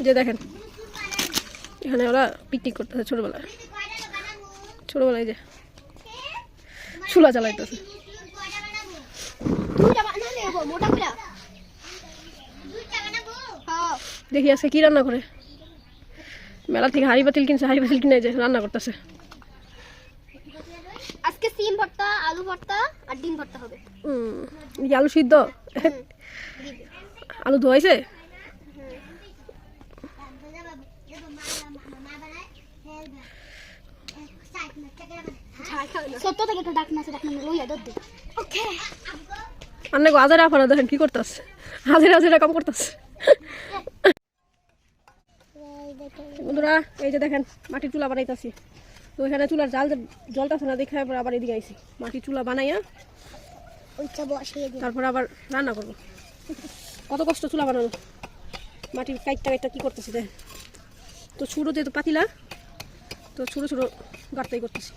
যে দেখেন এখানে ওরা পিকনিক করতেছে ছোটবেলায় যে চুলা জ্বালাইতেছে। দেখি আজকে কি রান্না করে, মেলা থেকে হাঁড়ি পাতিল কিনে যে রান্না করতেছে। আজকে সিম ভর্তা, আলু ভর্তা আর ডিম ভর্তা হবে। আলু সিদ্ধ, আলু ধোয়াইছে। আজারে আপনারা দেখেন কি করতেছে, হাজিরা কাম করতেছে। বন্ধুরা এই যে দেখেন মাটির চুলা বানাইতেছি, তো এখানে চুলার জলটা না দেখে আবার এদিকে আইছি, মাটির চুলা বানাইয়া তারপর আবার রান্না করবো। কত কষ্ট চুলা বানানো, মাটির কাইটটা কি করতেছি দেখ, তো ছোটো যেহেতু পাতিলা তো ছোটো গাড়তাই করতেছি।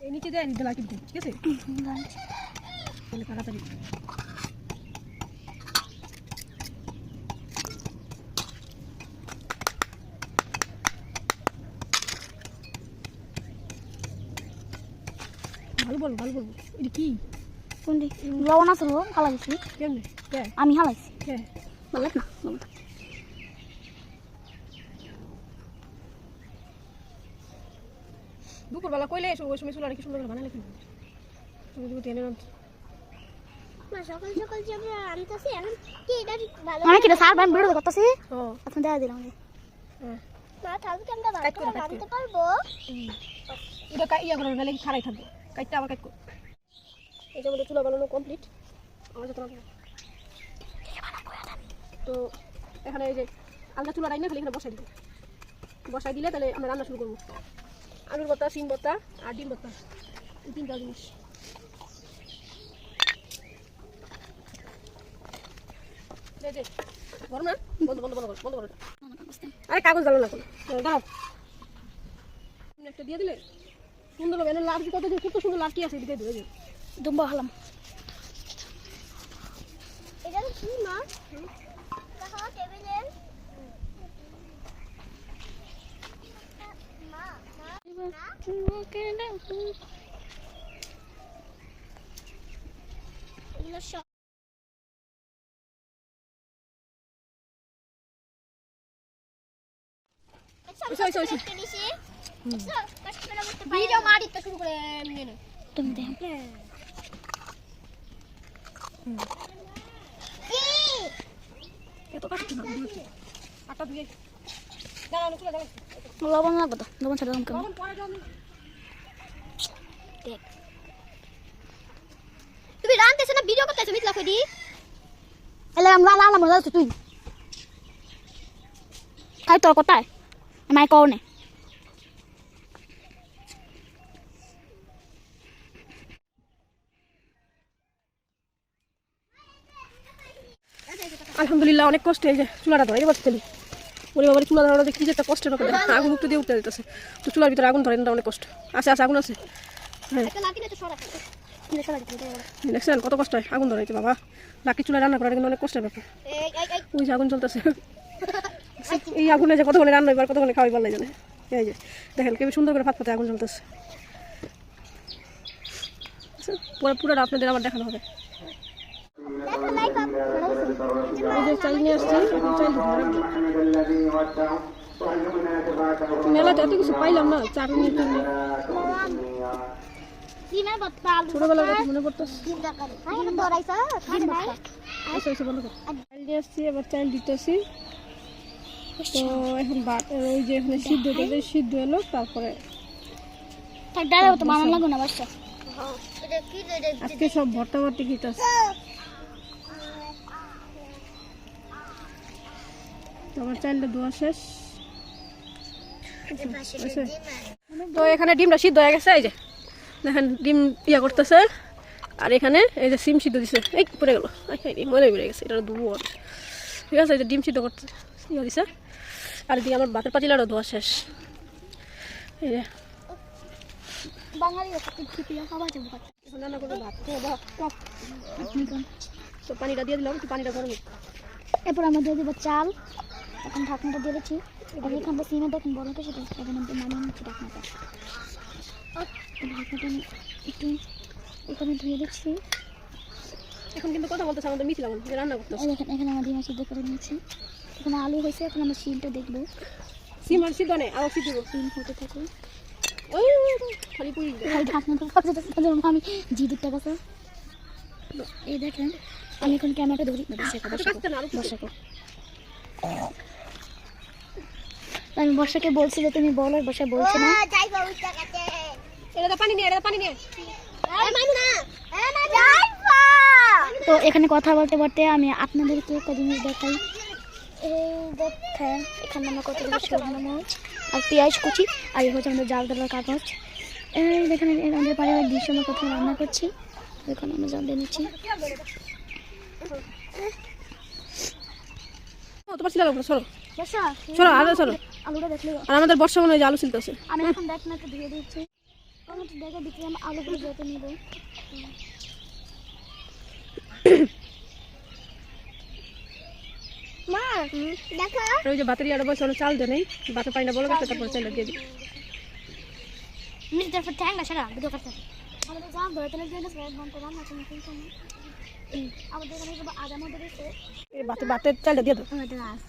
এই নিচে দেয় দিলা কিন্তু ঠিক আছে তাড়াতাড়ি। ভালো বলবো এটা কি কোনটি লবণ আছে হালাইছি কেমনে আমি হালাইছি ভালো না দুপুরবেলা কইলে এসো, ওই সময় চুলা কি সুন্দর করে বানালে কি তুমি যদি টেনে নাও সকাল যাবে আনতেছি এখন কি এটা ভালো মানে কি স্যার বান ভিডিও করতেছি এখন দেখা দিলাম মা তাহলে কি আমরা বানাতে পারবো এটা ইয়া করে গেলে খারাই থাকবে কাইটটা আবার কাট কর। এই যে আমাদের চুলা বানানো কমপ্লিট তো এখানে এই যে আলগা চুলা রান্না খালি এখানে বসাই দিলে তাহলে আমরা রান্না শুরু করবো। আলুর ভর্তা, সিম ভর্তা আর ডিম ভর্তা, এই তিনটা জিনিস। গরম না বন্ধ করো। আরে কাগজ জ্বালো না কোনো দাঁড়াও, একটা দিয়ে দিলে সুন্দর হবে। লাঠি কত কত সুন্দর লাঠি আছে এদিকে ধরে যাবে দুম্বা হালাম। এটা কি মা দেখো টেবিলে ভিডিও মারি তো শুরু করে তুমি দেখো এত কাজ কি না আটা দিয়ে দাঁড়ানো চলে যাবে লবণ লাগবে তো লবণ ছাড়া লবণ লবণ পরে দাও। দেখ তুমি রান্তেছ না ভিডিও করতেছ মিথলা কই দি এলা আমরা লালা মজা তুই খাই তোর কোথায় আমায় কও না আলহামদুলিল্লাহ অনেক কষ্ট। এই যে চুলাটা ধরে পারছি ওরে বাবার চুলা ধরানো কি যে একটা কষ্টের ব্যাপার, আগুন উঠতে দিয়ে উঠতে দিতেছে, তো চুলার ভিতরে আগুন ধরে না অনেক কষ্ট। আছে আগুন আছে, হ্যাঁ দেখছেন কত কষ্ট হয় আগুন ধরাইতে বাবা। লাকি চুলা রান্না করার কিন্তু অনেক কষ্টের ব্যাপার। ওই যে আগুন চলতেছে, এই আগুনে যে কতক্ষণে রান্না হইবার কতক্ষণে খাওয়াই পারলে জানে। এই যে দেখেন কেবল সুন্দর করে ফাতে আগুন চলতেছে, পুরোটা আপনাদের আবার দেখানো হবে। চাল নিয়ে আসছি, মেলাতে এত কিছু পাইলাম না, চাটনি ছোটবেলার কথা মনে পড়তেছে। নিয়ে আসছি এবার চাল দিতেছি, তো এখন ওই যে এখানে সিদ্ধ এলো, তারপরে আজকে সব ভর্তা খেতেছে। আমার চালটা ধোয়া শেষ, তো এখানে ডিমটা সিদ্ধ হয়ে গেছে। এই যে দেখেন ডিম ইয়া করতেছে, আর এখানে এই যে সিম সিদ্ধ দিছে, এই পড়ে গেল মনে বেড়ে গেছে, এটা ধুবো ঠিক আছে। এই যে ডিম সিদ্ধ করতে ইয়া দিছে, আর এদিকে আমার ভাতের পাতিলাটা ধোয়া শেষ। এই যে বাঙালি প্রিয় খাবার যাবো এখন রান্না করবো ভাত বাহ টক আপনি কোন তো পানিটা দিয়ে দিলাম একটু পানিটা গরম হোক। এরপর আমরা দিয়ে দেবো চাল এখন ঢাকনাটা দিয়ে দিচ্ছি এবার এখানটা সিমে দেখুন বড় তো সেটা এখন আমি নামিয়ে নিচ্ছি ঢাকনাটা ঢাকনাটা একটু এখানে ধুয়ে দিচ্ছি এখন কিন্তু কথা বলতেছে আমাদের মিছিলাম যে রান্না করতেছে এই দেখেন এখানে আমরা ডিম সিদ্ধ করে নিয়েছি এখানে আলু হয়েছে এখন আমরা শিলটা দেখবো সিম আর সিদ্ধ নেই আরও সিদ্ধ ডিম হতে থাকে ওই খালি পুরি খালি ঢাকনাটা পাশে আমি জিদিরটা কাছে এই দেখেন আমি এখন ক্যামেরাটা ধরি বর্ষাকে আমি বর্ষাকে বলছি যে তুমি বলো বর্ষা বলছে না এটা পানি নিয়ে এটা পানি নিয়ে তো এখানে কথা বলতে বলতে আমি আপনাদেরকে একটা জিনিস দেখাই এই দেখেন এখানে আমরা কতগুলো শুকনো মরিচ আর পেঁয়াজ কুচি আর এই হচ্ছে আমাদের জাল দেওয়ার কাগজ এই দেখেন আমাদের পারিবারিক দৃশ্য আমরা কোথাও রান্না করছি দেখুন আমরা জাল দিয়ে নিচ্ছি তোমার ছিল সরো বর্ষা সরো আলু সরো আলুটা দেখলে আর আমাদের বর্ষা মনে হয় যে আলু ছিলতেছে আমি এখন দেখ না একটু ধুয়ে দিচ্ছি আমি একটু দেখে দিচ্ছি আমি আলুগুলো যেতে নিব মা দেখো আর ওই যে বাতের ইয়াটা বসে অনেক চাল দেয় নেই বাতের পানিটা বলে গেছে তারপর চাইলে দিয়ে দিই মিনিট তারপর ট্যাং না সারা ভিডিও করতে আমাদের যা ধরতে লাগে না স্যার ঘন্টা রান্না আছে না কিন্তু আমাদের এখানে সব আদা মধ্যে দিতে এই বাতের চালটা দিয়ে দাও আমাদের আস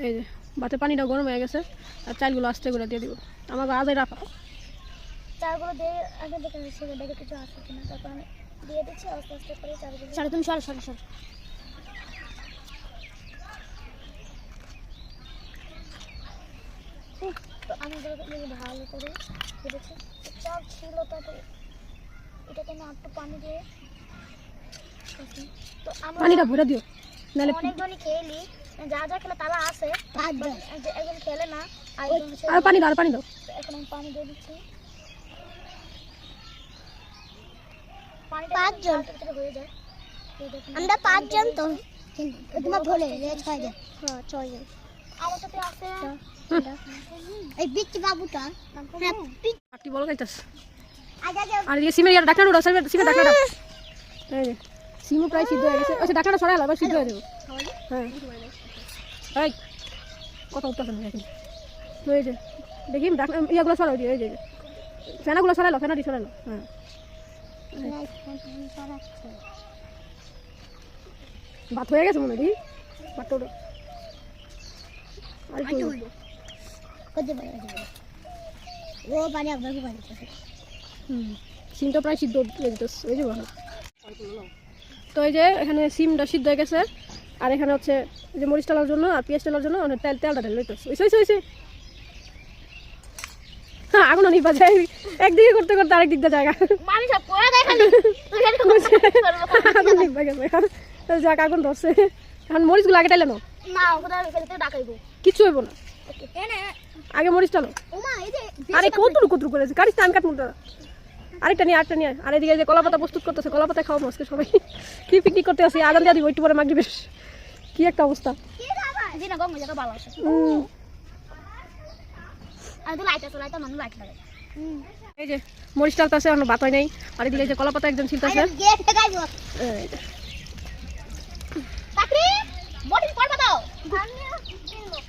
এই যে বাতের পানিটা গরম হয়ে গেছে আর চালগুলো আস্তে করে দিয়ে দিব আমাকে আদাই রাখা চালগুলো দিয়ে আগে দেখে সেটা দেখে কিছু আসে কিনা তারপর আমি দিয়ে দিচ্ছি আস্তে আস্তে করে চালগুলো সারা তুমি সর সর সর তো আমি ভালো করে দিয়েছি চাল ছিল তারপরে এটাকে আমি একটু পানি দিয়ে তো আমরা পানিটা ভরে দিও নাহলে অনেকজনই খেয়েলি যা যা খেলে তারা আসে একজন খেলে না আর পানি দাও আর পানি দাও এখন আমি পানি দিয়ে দিচ্ছি পাঁচজন হয়ে যায় আমরা পাঁচজন তো তোমার ভুলে 6 জন হ্যাঁ 6 জন আমার সাথে আছে এই বিচ্চি বাবুটা হ্যাঁ পাটি বল গাইতাস আগে আর এই সিমের ইয়ার ডাকনা উড়া সিমের ডাকনাটা এই যে সিমু প্রায় সিদ্ধ হয়ে গেছে আচ্ছা ডাকনাটা সরাই আবার সিদ্ধ হয়ে যাবে হ্যাঁ এই কত উত্তর দেন এখন এই যে দেখি ডাকনা ইয়াগুলো সরাই দিও এই যে ফেনাগুলো সরাইলো ফেনাটি সরাইলো হ্যাঁ ভাত হয়ে গেছে মনে হয় ভাতটা ওটা আর একটু ও পানি একবার পানি সিমটা প্রায় সিদ্ধ হয়ে যেতেছে এই যে ভালো তো এই যে এখানে সিমটা সিদ্ধ হয়ে গেছে আর এখানে হচ্ছে এই যে মরিচ টালার জন্য আর পেঁয়াজ টালার জন্য তেলটা ঢেলে লইতেছে ওইসে হ্যাঁ আগুন অনেক বাজে একদিকে করতে করতে আরেক দিক দিয়ে জায়গা আগুন নিবা গেছে এখন যাক আগুন ধরছে এখন মরিচগুলো আগে টাইলে কিচ্ছু হইব না আগে মরিচ টালো আরে কতটুকু করেছে কাটিস আমি কাটমুটা আরেকটা নিয়ে আর এদিকে যে কলাপাতা প্রস্তুত করতেছে কলাপাতা খাওয়া আজকে সবাই কি পিকনিক করতে আসি আদান দিয়ে দিব একটু পরে মাগরিবের কি একটা অবস্থা এই যে মরিচ টালতেছে এখন ভাত হয় নাই আর এদিকে যে কলাপাতা একজন ছিলতেছে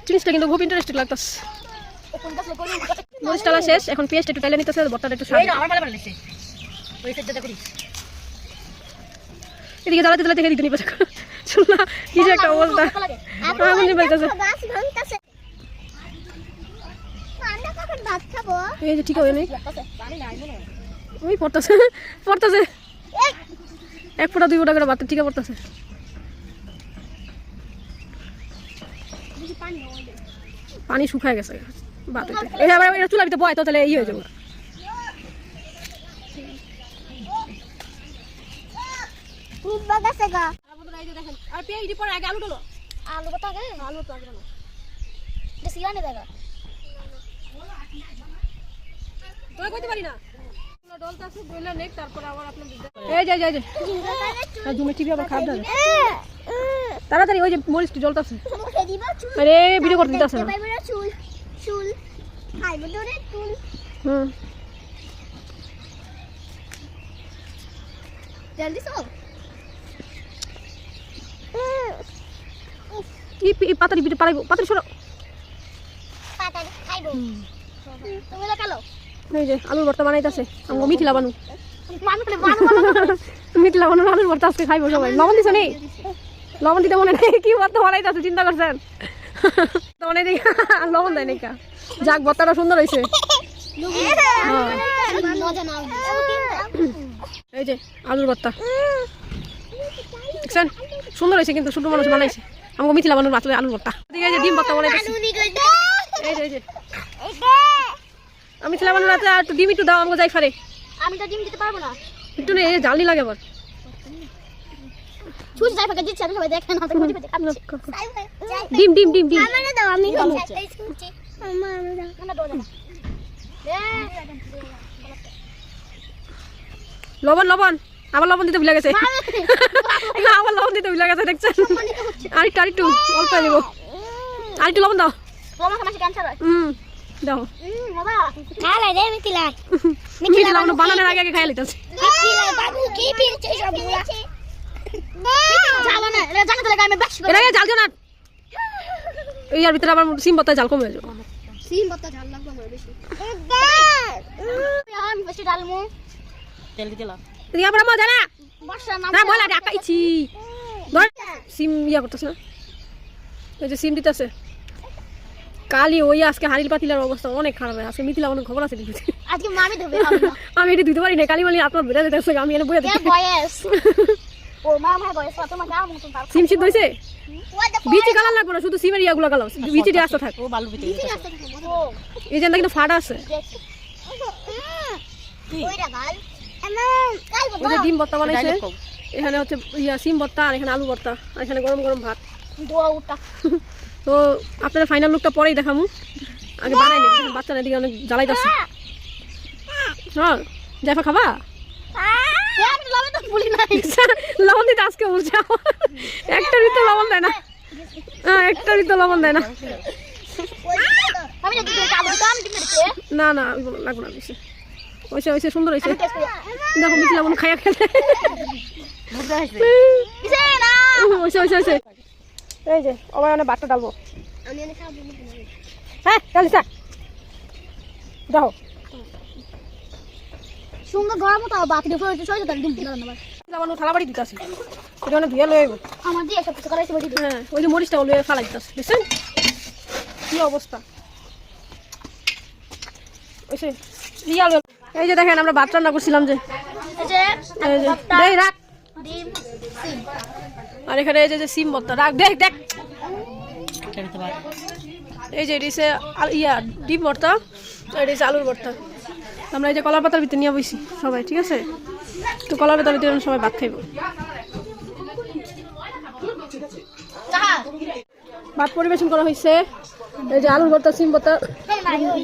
জিনিসটা কিন্তু খুব ইন্টারেস্টিং লাগতেছে মরিচ টালা শেষ এখন পেস্ট একটু টাইলে নিতেছে বর্তাটা একটু এদিকে জ্বালাতে জ্বালাতে দেখে দিতে নিবে শুনলা কি যে একটা অবস্থা আগুন নিবে যাচ্ছে এই যে ঠিক হবে নাই ওই পড়তেছে এক ফোঁটা দুই ফোঁটা করে ভাতের টিকা পড়তেছে পানি শুকায় গেছে ভাতের এই আবার চুলার ভিতরে বয় তো তাহলে হয়ে যাবে আর পেঁয়াজ পরে আগে আলু ডলো আলু কত আগে আলু তো আগে সিয়ানে দেখা তোরা কইতে পারি না ডলতাছে বইলা নেক তারপর আবার আপনার এই যাই আর জুমে টিভি আবার খারাপ দাও তাড়াতাড়ি ওই যে মরিচটি জ্বলতাছে আরে ভিডিও করতে দিতাছে না চুল খাইবো ধরে চুল জলদি সব কি পাতারি পিঠে পারাইবো পাতারি সরো পাতারি খাইবো তুমি লাগালো এই যে আলুর ভর্তা বানাইতাছে আমগো মিথিলা বানু মানু করে মানু মিথিলা বানু আলুর ভর্তা আজকে খাইবো সবাই লবণ দিছ নেই লবণ দিতে মনে নেই কি ভর্তা বানাইতাছে চিন্তা করছেন তো মনে নেই লবণ দেয় নাকি যাক ভর্তাটা সুন্দর হয়েছে মজা নাও এই যে আলুর ভর্তা দেখছেন সুন্দর হয়েছে কিন্তু ছোট মানুষ বানাইছে আমাকে মিথিলা বানুর মাছলে আলুর ভর্তা এই যে ডিম ভর্তা বানাইতেছি এই যে আমি ছিলাম বানুর রাতে একটু ডিম একটু দাও আমাকে যাই ফারে আমি তো ডিম দিতে পারবো না একটু নেই জালনি লাগে আবার ছুঁচ যাই ফাঁকা দিচ্ছি আমি সবাই দেখেন হাতে খুঁজে পেতে খাচ্ছি ডিম ডিম ডিম ডিম আমারে দাও আমি একটাই ছুঁচি আমারে দাও না দাও না লবণ লবণ আবার লবণ দিতে ভুলে গেছে আবার লবণ দিতে ভুলে গেছে দেখছেন আরেকটু আরেকটু অল্প দেবো আরেকটু লবণ দাও তোমার কাছে ক্যান্সার হয় দাও বাবা খালা দে মিথিলা মিথিলা বানু বানানোর আগে আগে খাইয়া লিতেছে মিথিলা বাবু কি পিলছে সবগুলা জানো না জানো তো লাগা আমি বাস এর আগে জাল দিও না এই আর ভিতরে আবার সিম বত্তা জাল কমে যাবে সিম বত্তা ঝাল লাগবে আমার বেশি আমি বেশি ডালমু তেল দিলাম তুই আবার মজা না বর্ষা নাম না বলা ডাকাইছি ধর সিম ইয়া করতেছ না এই যে সিম দিতেছে কালি ওই আজকে হাড়ির পাতিলার অবস্থা অনেক খারাপ হয় আজকে মিথিলা অনেক খবর আছে দেখেছি আজকে মামি ধরবে আমি এটা দিতে পারি না কালি মালি আপনার বেড়ে যেতেছে আমি এনে বইয়া দিতে বয়স ও মামা বয়স তোমার গাও মতন পার সিম সিদ্ধ হইছে বিচি কালার লাগবে না শুধু সিমের ইয়াগুলো কালার বিচি দিয়ে আসতে থাক ও বালু পিঠে এই যে কিন্তু ফাটা আছে ওইটা গাল ওই যে ডিম ভর্তা বানাইছে এখানে হচ্ছে ইয়া সিম ভর্তা আর এখানে আলু ভর্তা আর এখানে গরম গরম ভাত দোয়া উঠা তো আপনারা ফাইনাল লুকটা পরেই দেখামু আগে বানাই নি বাচ্চারা এদিকে অনেক জ্বালাইতেছে হ্যাঁ জাফা খাবা আমি লবে তো ভুলি নাই লবণ দিতে আজকে বলছে একটা রিতো লবণ দেয় না একটা রিতো লবণ দেয় না আমি যদি কালো তো আমি দিতে দিতে না না লাগবে না বেশি ওইসে ওইসে সুন্দর হয়েছে দেখো মিথিলা মনে খাইয়া খেলে কিসে না ওইসে ওইসে ওইসে এই যে আবার অনেক বাটটা ডালবো আমি এনে খাবো হ্যাঁ ডালিস দেখো সুন্দর গরম তো বাকি উপরে হচ্ছে সরে দিন দিন না মিথিলা থালা বাড়ি দিতে আসি এটা অনেক ধুয়ে লয়ে আমার দিয়ে সব কিছু করাইছে বডি হ্যাঁ ওই যে মরিচটা লয়ে ফালাই দিতে আসি দেখছেন কি অবস্থা ওইসে রিয়াল এই যে দেখেন আমরা ভাত রান্না করছিলাম যে এই যে এই যে দেই রাখ ডিম সিম আর এখানে এই যে সিম ভর্তা রাখ দেখ দেখ খেলতে পারে এই যে এডিসে ইয়া ডিম ভর্তা আর এডিসে আলুর ভর্তা আমরা এই যে কলার পাতার ভিতরে নিয়ে বসি সবাই ঠিক আছে তো কলার পাতার ভিতরে সবাই ভাত খাইব ভাত পরিবেশন করা হয়েছে এই যে আলুর ভর্তা সিম ভর্তা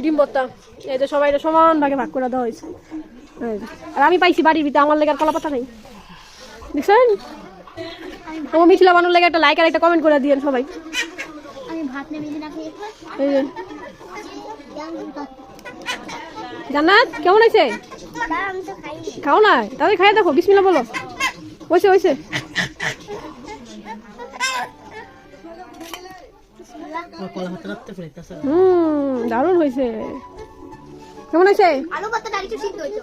ডিম ভর্তা এই যে সবাই সমান ভাগে ভাগ করে দেওয়া হয়েছে আর আমি পাইছি বাড়ির ভিতরে আমার লেগে আর কলা পাতা নেই দেখছেন আমার মিথিলা বানুর লেগে একটা লাইক আর একটা কমেন্ট করে দিয়েন সবাই আমি ভাত নেবে না খেয়ে এই যে জান্নাত কেমন আছে আমি তো খাই খাও না তাহলে খাই দেখো বিসমিল্লাহ বলো ওইসে ওইসে কলা হাতে রাখতে ফেলতেছে দারুণ হয়েছে কেমন আছে আলু ভর্তা ডালি তো সিদ্ধ হইতো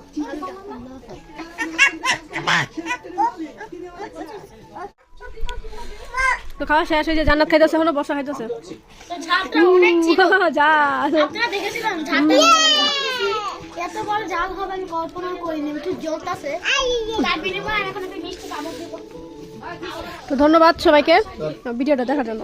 তো খাওয়া শেষ হয়েছে জান্নাত খাইতেছে হলো বর্ষা খাইতেছে ঝালটা অনেক ছিল যা আপনারা দেখেছিলেন ঝালটা এত বড় ঝাল হবে আমি কল্পনা করিনি একটু জ্বলতাছে তার বিনিময়ে এখন আমি মিষ্টি কামড় দেব তো ধন্যবাদ সবাইকে ভিডিওটা দেখার জন্য